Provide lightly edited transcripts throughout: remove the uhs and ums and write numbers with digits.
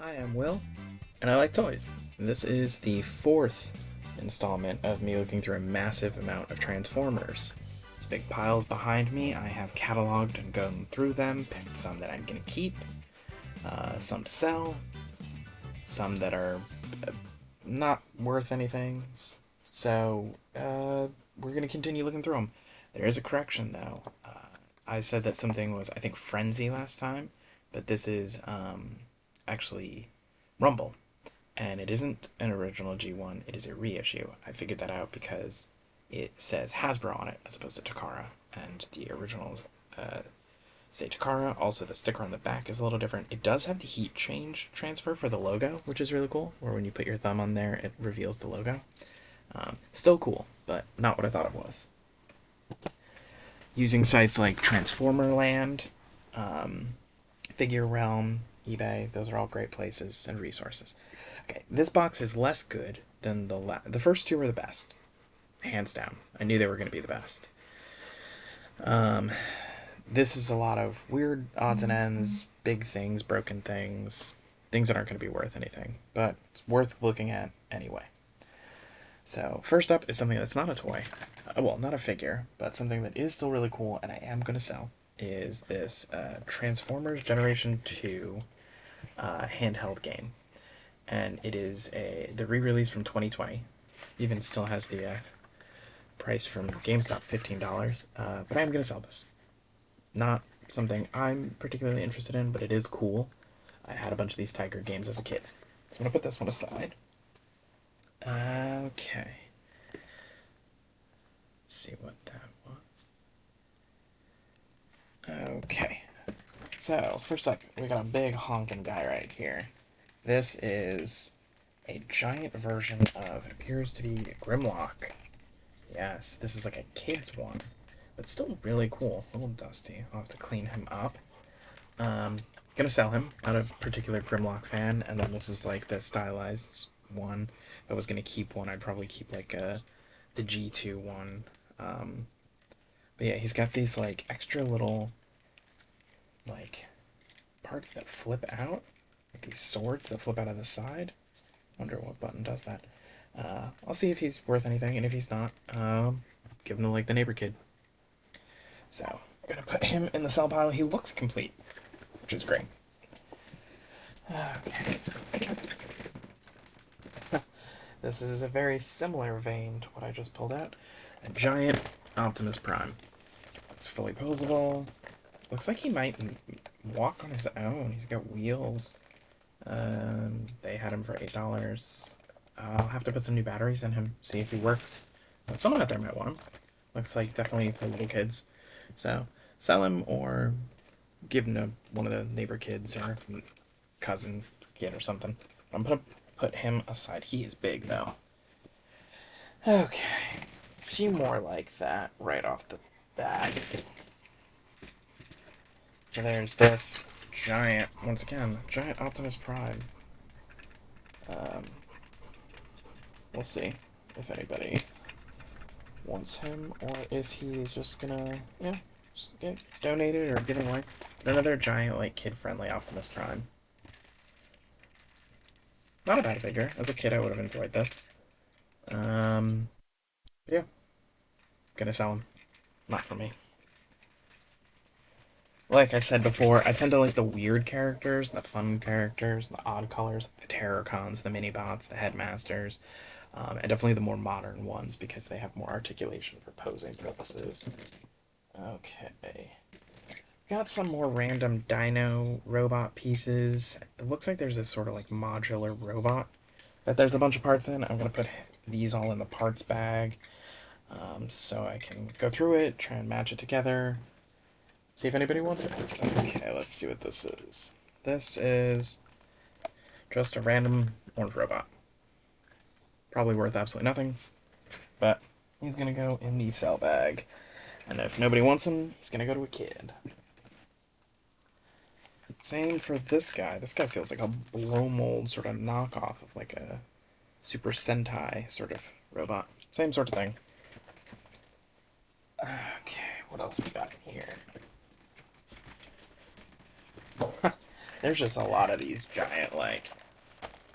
Hi, I'm Will, and I like toys. This is the fourth installment of me looking through a massive amount of Transformers. There's big piles behind me. I have cataloged and gone through them, picked some that I'm going to keep, some to sell, some that are not worth anything. So, we're going to continue looking through them. There is a correction, though. I said that something was, I think, Frenzy last time, but this is actually Rumble. And it isn't an original G1, it is a reissue. I figured that out because it says Hasbro on it as opposed to Takara, and the originals say Takara. Also, the sticker on the back is a little different. It does have the heat change transfer for the logo, which is really cool, where when you put your thumb on there, it reveals the logo. Still cool, but not what I thought it was. Using sites like Transformerland, Figure Realm, eBay, those are all great places and resources. Okay, this box is less good than the first two were the best, hands down. I knew they were going to be the best. This is a lot of weird odds and ends, big things, broken things, things that aren't going to be worth anything, but it's worth looking at anyway. So first up is something that's not a toy, well, not a figure, but something that is still really cool, and I am going to sell. Is this Transformers Generation 2 handheld game, and it is the re-release from 2020. Even still has the price from GameStop, $15. But I'm gonna sell this. Not something I'm particularly interested in, but it is cool. I had a bunch of these Tiger games as a kid, so I'm gonna put this one aside. Okay. Let's see what that was. Okay. So first up, we got a big honking guy right here. This is a giant version of, it appears to be Grimlock. Yes, this is like a kid's one, but still really cool. A little dusty. I'll have to clean him up. Gonna sell him. Not a particular Grimlock fan, and then this is like the stylized one. If I was gonna keep one, I'd probably keep like the G2 one. But yeah, he's got these like extra little like parts that flip out, like these swords that flip out of the side. Wonder what button does that. I'll see if he's worth anything, and if he's not, give him to like the neighbor kid. So, I'm gonna put him in the sell pile. He looks complete, which is great. Okay. This is a very similar vein to what I just pulled out. A giant Optimus Prime. It's fully posable. Looks like he might walk on his own. He's got wheels. They had him for $8. I'll have to put some new batteries in him, see if he works. But someone out there might want him. Looks like definitely for little kids. So, sell him or give him to one of the neighbor kids or cousin kid or something. I'm gonna put him aside. He is big, though. Okay. A few more like that right off the bat. So there's this giant, once again, giant Optimus Prime. We'll see if anybody wants him or if he's just gonna, just get donated or given away. Another giant, like, kid-friendly Optimus Prime. Not a bad figure. As a kid, I would have enjoyed this. Yeah. Gonna sell him. Not for me. Like I said before, I tend to like the weird characters, the fun characters, the odd colors, the Terrorcons, the Minibots, the Headmasters, and definitely the more modern ones because they have more articulation for posing purposes. Okay. Got some more random dino robot pieces. It looks like there's this sort of like modular robot that there's a bunch of parts in. I'm going to put these all in the parts bag so I can go through it, try and match it together, see if anybody wants it. Okay, let's see what this is. This is just a random orange robot. Probably worth absolutely nothing, but he's going to go in the sell bag. And if nobody wants him, he's going to go to a kid. Same for this guy. This guy feels like a blow mold sort of knockoff of like a Super Sentai sort of robot. Same sort of thing. Okay, what else we got here? There's just a lot of these giant, like,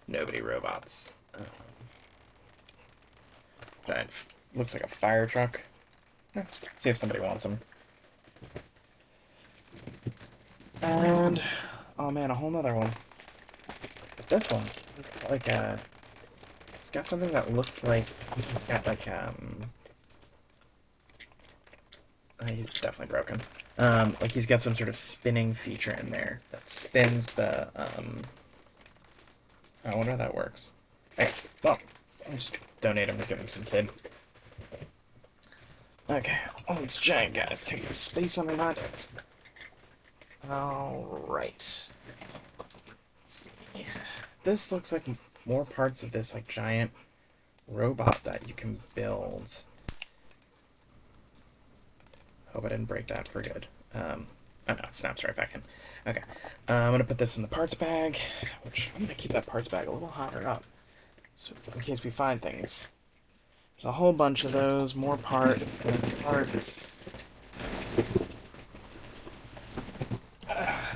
nobody robots. Giant, looks like a fire truck. See if somebody wants them. And, oh man, a whole nother one. But this one, it's got like a, it's got something that looks like, it's got like, he's definitely broken. Like he's got some sort of spinning feature in there that spins the, I wonder how that works. Hey, well, I'll just donate him to give him some kid. Okay, all these giant guys taking space on their bodies. Alright. This looks like more parts of this like giant robot that you can build. Hope I didn't break that for good. Oh no, it snaps right back in. Okay, I'm gonna put this in the parts bag, which I'm gonna keep that parts bag a little higher up, so in case we find things. There's a whole bunch of those, more parts,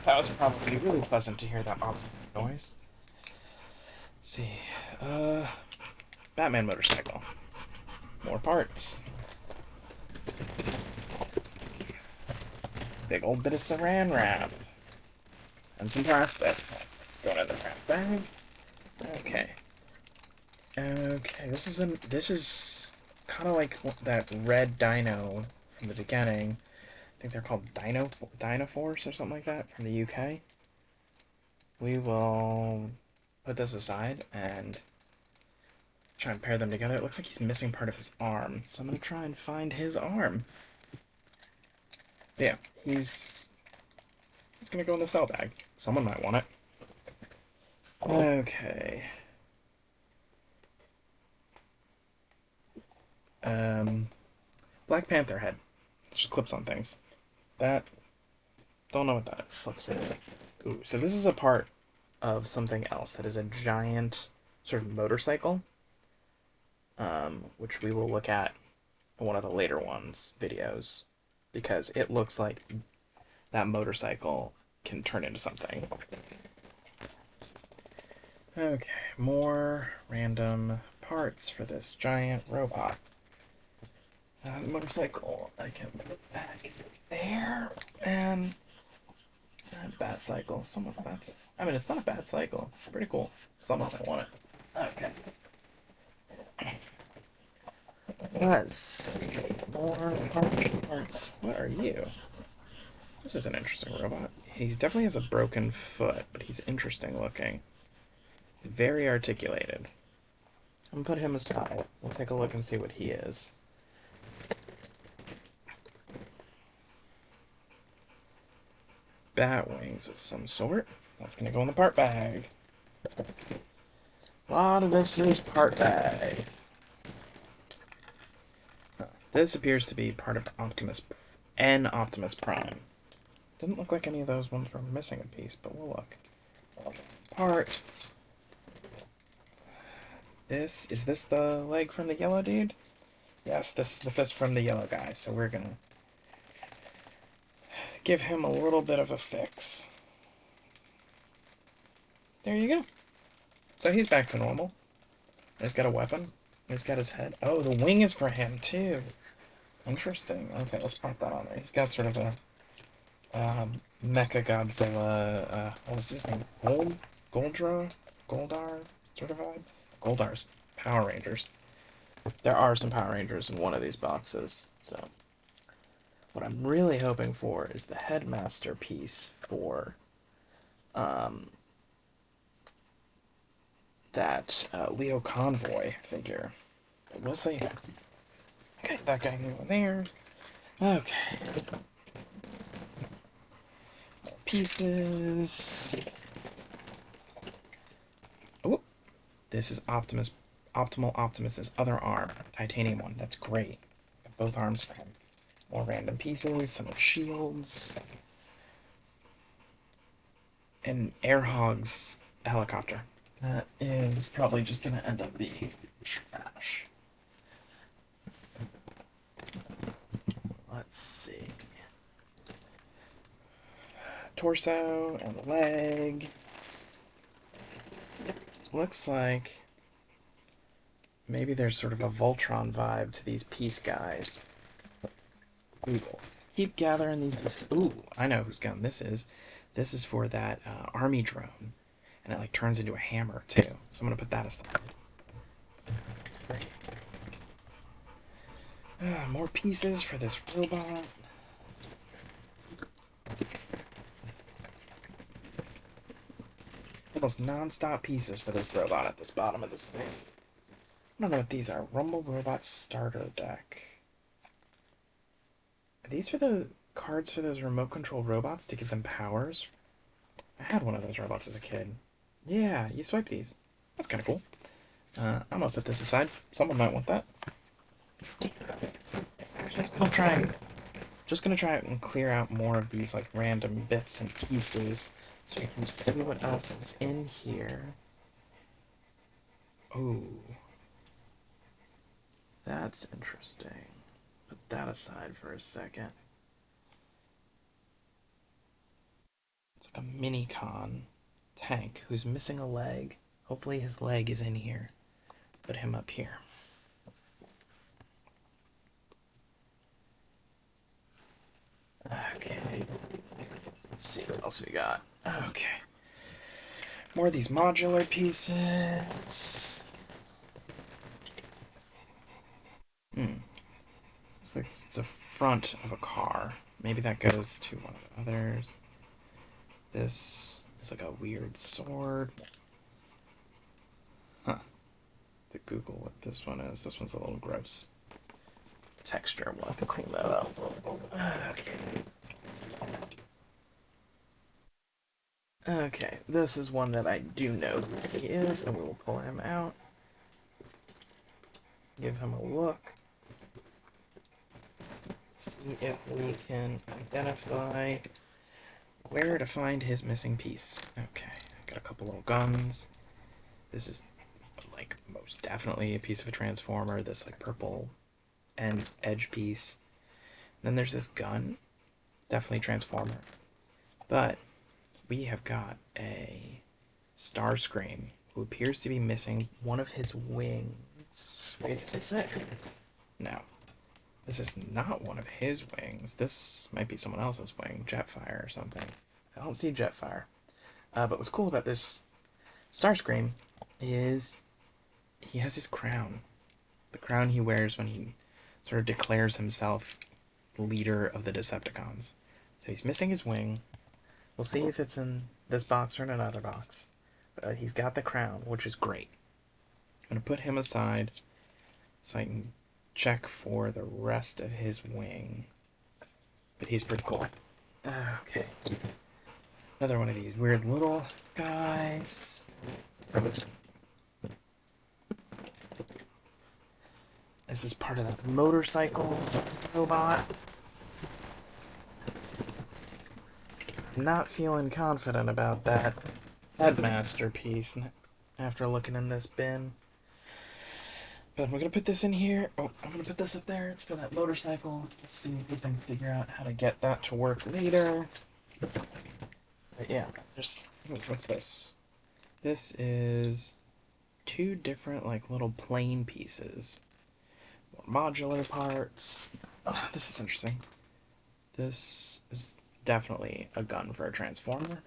that was probably really pleasant to hear that noise. Let's see, Batman motorcycle. More parts. Big old bit of saran wrap. And some plastic. Going in the wrap bag. Okay. Okay, this is kind of like that red dino from the beginning. I think they're called Dino Force or something like that from the UK. We will put this aside and try and pair them together. It looks like he's missing part of his arm, so I'm gonna try and find his arm. Yeah, he's gonna go in the cell bag. Someone might want it. Okay. Black Panther head. Just clips on things. That, don't know what that is. Let's see. Ooh, so this is a part of something else that is a giant sort of motorcycle, which we will look at in one of the later ones videos, because it looks like that motorcycle can turn into something. Okay, more random parts for this giant robot. The motorcycle, I can put back there, and bat cycle. Someone that's, I mean, it's not a bad cycle. It's pretty cool. Someone might want it. Okay. Let's see. More parts. What are you? This is an interesting robot. He definitely has a broken foot, but he's interesting looking. Very articulated. I'm gonna put him aside. We'll take a look and see what he is. Bat wings of some sort. That's gonna go in the part bag. A lot of this is part bag. This appears to be part of Optimus Prime. Didn't look like any of those ones were missing a piece, but we'll look. Parts. Is this the leg from the yellow dude? Yes, this is the fist from the yellow guy, so we're gonna give him a little bit of a fix. There you go. So he's back to normal. He's got a weapon. He's got his head. Oh, the wing is for him, too. Interesting. Okay, let's pop that on there. He's got sort of a Mecha Godzilla, what was his name? Goldar sort of vibe? Goldar's Power Rangers. There are some Power Rangers in one of these boxes, so what I'm really hoping for is the Headmaster piece for that Leo Convoy figure. But we'll see. Okay, that guy over there. Okay. More pieces. Oh, this is Optimal Optimus's other arm, titanium one. That's great. Got both arms for him. More random pieces, some shields, and Airhog's helicopter. That is probably just gonna end up being trash. Let's see. torso and the leg. Looks like maybe there's sort of a Voltron vibe to these piece guys. Ooh. Keep gathering these pieces. Ooh, I know whose gun this is. This is for that army drone. And it like turns into a hammer too. So I'm going to put that aside. More pieces for this robot. Almost non-stop pieces for this robot at this bottom of this thing. I don't know what these are. Rumble Robot Starter Deck. Are these for the cards for those remote control robots to give them powers? I had one of those robots as a kid. Yeah, you swipe these. That's kind of cool. I'm gonna put this aside. Someone might want that. Just gonna try and clear out more of these like random bits and pieces so we can see what else is in here. Oh, that's interesting. Put that aside for a second. It's like a mini con tank who's missing a leg. Hopefully his leg is in here. Put him up here. Okay. Let's see what else we got. Okay. More of these modular pieces. Looks like it's the front of a car. Maybe that goes to one of the others. This is like a weird sword. Huh. To Google what this one is. This one's a little gross. Texture. We'll have to clean that up. Okay. Okay, this is one that I do know who he is, and we will pull him out. Give him a look. See if we can identify where to find his missing piece. Okay, got a couple little guns. This is like most definitely a piece of a transformer, this like purple end edge piece. Then there's this gun, definitely transformer. But we have got a Starscream who appears to be missing one of his wings. Wait, is this it? No. This is not one of his wings. This might be someone else's wing. Jetfire or something. I don't see Jetfire. But what's cool about this Starscream is he has his crown. The crown he wears when he sort of declares himself leader of the Decepticons. So he's missing his wing. We'll see if it's in this box or in another box. But he's got the crown, which is great. I'm going to put him aside so I can check for the rest of his wing. But he's pretty cool. Okay. Another one of these weird little guys. This is part of the motorcycle robot. I'm not feeling confident about that headmaster piece after looking in this bin. But we're gonna put this in here. Oh, I'm gonna put this up there. It's for that motorcycle. Let's see if we can figure out how to get that to work later. But yeah, just what's this? This is two different like little plane pieces. More modular parts. Oh, this is interesting. This is definitely a gun for a transformer.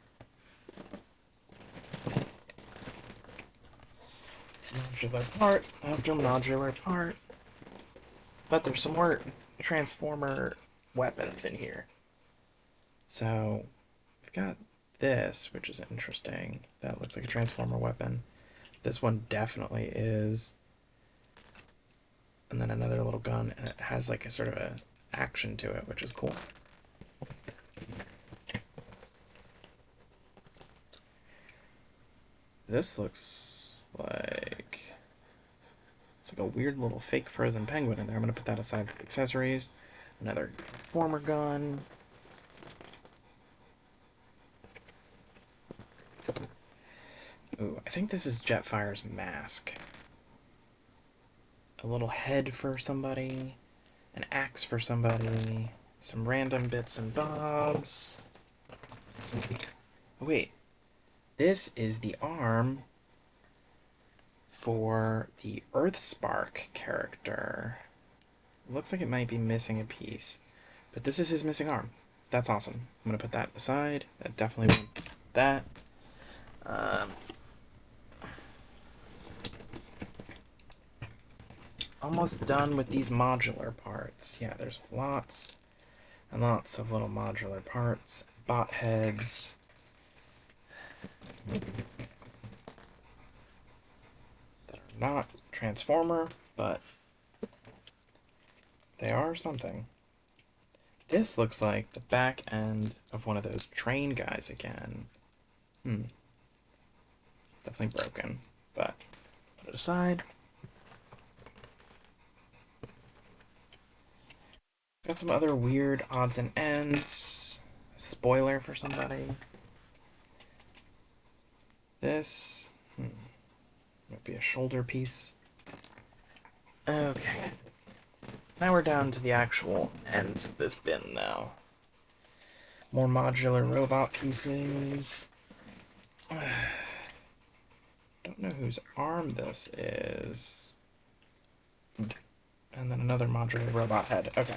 Modular part after modular part. But there's some more transformer weapons in here. So we've got this, which is interesting. That looks like a transformer weapon. This one definitely is. And then another little gun, and it has like a sort of a action to it, which is cool. This looks like it's like a weird little fake frozen penguin in there. I'm gonna put that aside for accessories. Another former gun. Ooh, I think this is Jetfire's mask. A little head for somebody, an axe for somebody, some random bits and bobs. Wait, this is the arm for the Earthspark character. Looks like it might be missing a piece. But this is his missing arm. That's awesome. I'm going to put that aside. That definitely won't that. Um, Almost done with these modular parts. Yeah, there's lots and lots of little modular parts. Bot heads. That are not Transformer, but they are something. This looks like the back end of one of those train guys again. Definitely broken, but put it aside. Got some other weird odds and ends. Spoiler for somebody. This might be a shoulder piece. Okay. Now we're down to the actual ends of this bin now. More modular robot pieces. Don't know whose arm this is. And then another modular robot head. Okay.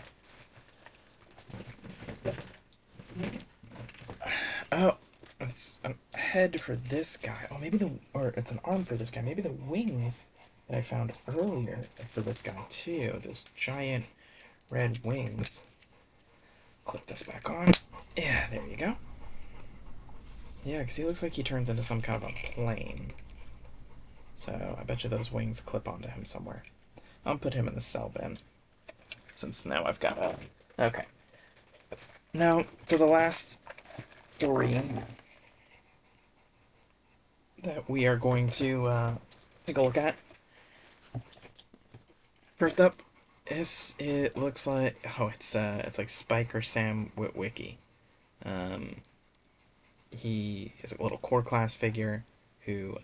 Oh, it's a head for this guy. Oh, maybe or it's an arm for this guy. Maybe the wings that I found earlier for this guy too. Those giant red wings. Clip this back on. Yeah, there you go. Yeah, because he looks like he turns into some kind of a plane. So I bet you those wings clip onto him somewhere. I'll put him in the cell bin. Since now I've got a... Okay. Now, to the last three that we are going to take a look at. First up, it looks like... Oh, it's like Spike or Sam Witwicky. He is a little core class figure who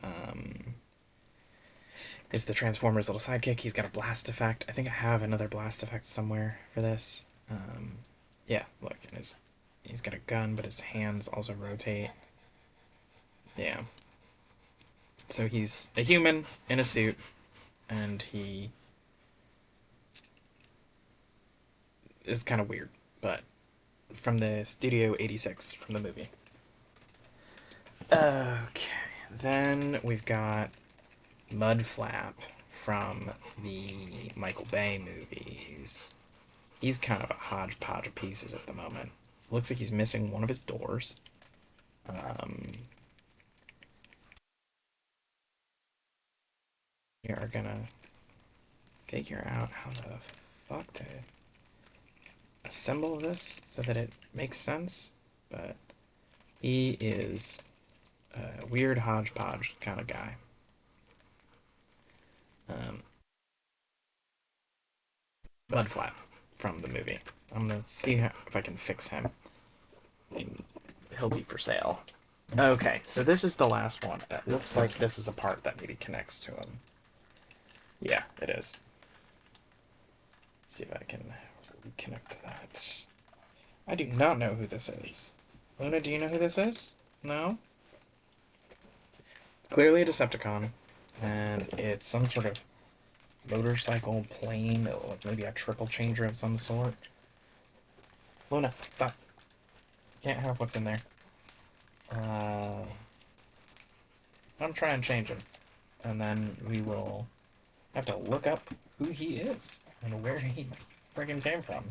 is the Transformers' little sidekick. He's got a blast effect. I think I have another blast effect somewhere for this. Yeah, look, he's got a gun, but his hands also rotate. Yeah. So he's a human in a suit, and he is kind of weird, but from the Studio 86 from the movie. Okay, then we've got Mudflap from the Michael Bay movies. He's kind of a hodgepodge of pieces at the moment. Looks like he's missing one of his doors. We are gonna figure out how the fuck to assemble this so that it makes sense, but he is a weird hodgepodge kind of guy. Mudflap from the movie. I'm gonna see if I can fix him. He'll be for sale. Okay, so this is the last one. It looks like this is a part that maybe connects to him. Yeah, it is. Let's see if I can reconnect that. I do not know who this is. Luna, do you know who this is? No? Clearly a Decepticon, and it's some sort of motorcycle plane, or maybe a trickle changer of some sort. Luna, stop. Can't have what's in there. I'm trying to change him. And then we will have to look up who he is and where he friggin' came from.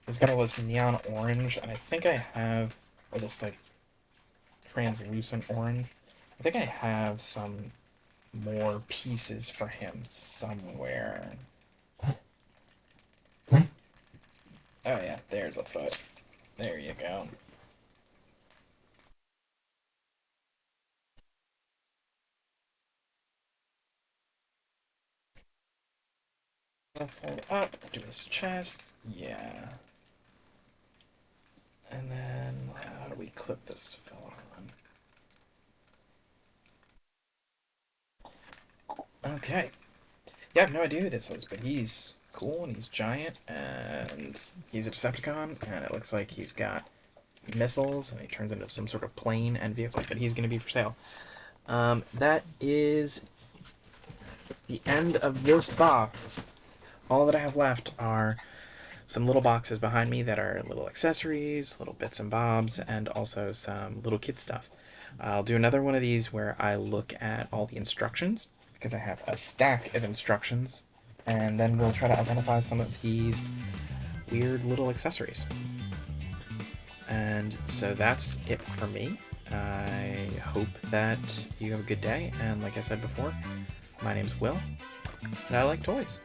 He's got all this neon orange, and I think I have, or this like translucent orange. I think I have some more pieces for him somewhere. Oh yeah, there's a foot. There you go. I'll fold it up, do his chest. Yeah. And then, how do we clip this fella on? Okay. Yeah, I have no idea who this is, but he's cool, and he's giant, and he's a Decepticon, and it looks like he's got missiles, and he turns into some sort of plane and vehicle, but he's going to be for sale. That is the end of this box. All that I have left are some little boxes behind me that are little accessories, little bits and bobs, and also some little kid stuff. I'll do another one of these where I look at all the instructions, because I have a stack of instructions, and then we'll try to identify some of these weird little accessories. And so that's it for me. I hope that you have a good day, and like I said before, my name's Will, and I like toys.